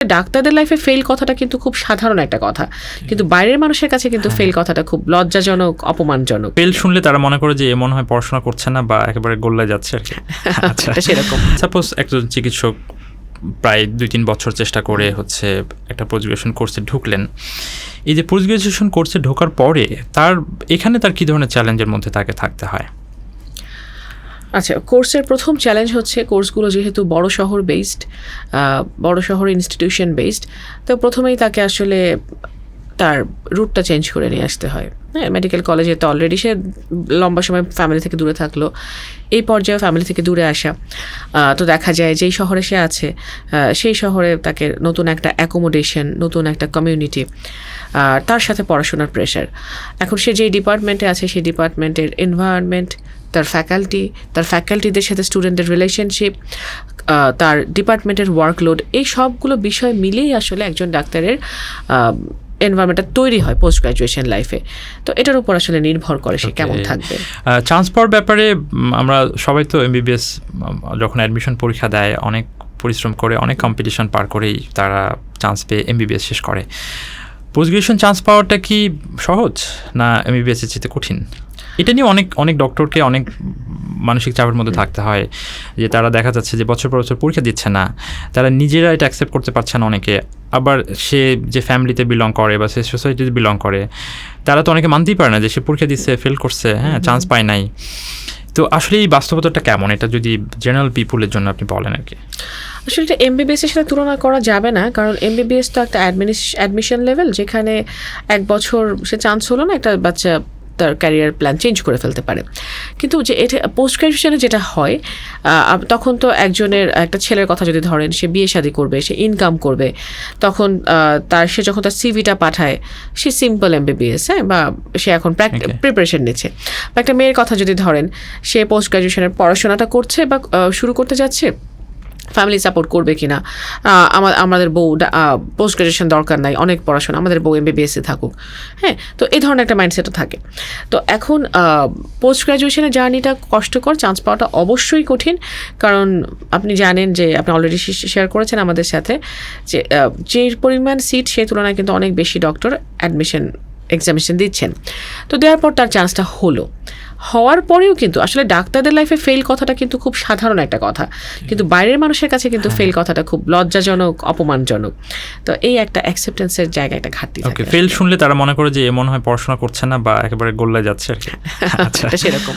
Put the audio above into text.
ডাক্তারদের লাইফে ফেল কথাটা কিন্তু খুব সাধারণ একটা কথা, কিন্তু বাইরের মানুষের কাছে কিন্তু ফেল কথাটা খুব লজ্জাজনক, অপমানজনক। ফেল শুনলে তারা মনে করে যে মনে হয় পড়াশোনা করছে না বা একেবারে গোল্লায় যাচ্ছে আর কি। আচ্ছা, সেরকম। সাপোজ একজন চিকিৎসক প্রায় 2-3 বছর চেষ্টা করে হচ্ছে একটা পোস্ট গ্রাজুয়েশন কোর্সে ঢুকলেন। এই যে পোস্ট গ্রাজুয়েশন কোর্সে ঢোকার পরে তার কী ধরনের চ্যালেঞ্জের মধ্যে তাকে থাকতে হয়? আচ্ছা, কোর্সের প্রথম চ্যালেঞ্জ হচ্ছে কোর্সগুলো যেহেতু বড় শহর বেসড, বড় শহর ইনস্টিটিউশন বেসড, তো প্রথমেই তাকে আসলে তার রুটটা চেঞ্জ করে নিয়ে আসতে হয়। হ্যাঁ, মেডিকেল কলেজে তো অলরেডি সে লম্বা সময় ফ্যামিলি থেকে দূরে থাকলো, এই পর্যায়ে ফ্যামিলি থেকে দূরে আসা, তো দেখা যায় যেই শহরে সে আছে সেই শহরে তাকে নতুন একটা অ্যাকোমোডেশন, নতুন একটা কমিউনিটি, তার সাথে পড়াশোনার প্রেশার। এখন সে যেই ডিপার্টমেন্টে আছে সেই ডিপার্টমেন্টের এনভায়রনমেন্ট, তার ফ্যাকাল্টিদের সাথে স্টুডেন্টের রিলেশনশিপ, তার ডিপার্টমেন্টের ওয়ার্কলোড, এই সবগুলো বিষয় মিলেই আসলে একজন ডাক্তারের এনভায়রনমেন্টটা তৈরি হয় পোস্ট গ্রাজুয়েশন লাইফে। তো এটার উপর আসলে নির্ভর করে সে কেমন থাকবে। চান্স পাওয়ার ব্যাপারে আমরা সবাই তো এমবিবিএস যখন অ্যাডমিশন পরীক্ষা দেয় অনেক পরিশ্রম করে, অনেক কম্পিটিশন পার করেই তারা চান্স পেয়ে এমবিবিএস শেষ করে। পোস্ট গ্রাজুয়েশন চান্স পাওয়াটা কি সহজ, না এমবিবিএসের চেয়ে কঠিন? এটা নিয়ে অনেক ডক্টরকে অনেক মানসিক চাপের মধ্যে থাকতে হয়, যে তারা দেখা যাচ্ছে যে বছর পর বছর পরীক্ষা দিচ্ছে না, তারা নিজেরা এটা অ্যাকসেপ্ট করতে পারছে না অনেকে। আবার সে যে ফ্যামিলিতে বিলং করে বা সে সোসাইটিতে বিলং করে, তারা তো অনেকে মানতেই পারে না যে সে পরীক্ষা দিচ্ছে, ফেল করছে, হ্যাঁ, চান্স পায় নাই। তো আসলে এই বাস্তবতাটা কেমন, এটা যদি জেনারেল পিপুলের জন্য আপনি বলেন আর কি। আসলে এটা এমবিবিএস এর সাথে তুলনা করা যাবে না, কারণ এমবিবিএস তো একটা অ্যাডমিশন লেভেল, যেখানে 1 বছর সে চান্স হলো না, একটা বাচ্চা তার ক্যারিয়ার প্ল্যান চেঞ্জ করে ফেলতে পারে। কিন্তু যে এটা পোস্ট গ্রাজুয়েশনে যেটা হয়, তখন তো একটা ছেলের কথা যদি ধরেন, সে বিয়ে শাদী করবে, সে ইনকাম করবে, তখন সে যখন তার সিভিটা পাঠায়, সে সিম্পল এমবিবিএস, হ্যাঁ, বা সে এখন প্রিপারেশন নিচ্ছে। বা একটা মেয়ের কথা যদি ধরেন, সে পোস্ট গ্রাজুয়েশনের পড়াশোনাটা করছে বা শুরু করতে যাচ্ছে, ফ্যামিলি সাপোর্ট করবে কি না, আমাদের বউ পোস্ট গ্রাজুয়েশন দরকার নাই, অনেক পড়াশোনা, আমাদের বউ এমবিবিএসে থাকুক, হ্যাঁ, তো এই ধরনের একটা মাইন্ডসেটও থাকে। তো এখন পোস্ট গ্রাজুয়েশনের জার্নিটা কষ্টকর, চান্স পাওয়াটা অবশ্যই কঠিন, কারণ আপনি জানেন যে আপনি অলরেডি শেয়ার করেছেন আমাদের সাথে যে পরিমাণ সিট সেই তুলনায় কিন্তু অনেক বেশি ডক্টর এক্সামিনেশন দিচ্ছেন। তো দেওয়ার পর তার চান্সটা হওয়ার পরেও কিন্তু আসলে ডাক্তারদের লাইফে ফেল কথাটা কিন্তু খুব সাধারণ একটা কথা, কিন্তু বাইরের মানুষের কাছে কিন্তু ফেল কথাটা খুব লজ্জাজনক, অপমানজনক। তো এই একটা অ্যাকসেপ্টেন্সের জায়গায় একটা ঘাটতি থাকে। ফেল শুনলে তারা মনে করে যে মনে হয় পড়াশোনা করছে না বা একেবারে গোল্লায় যাচ্ছে আর কি। আচ্ছা, সেরকম।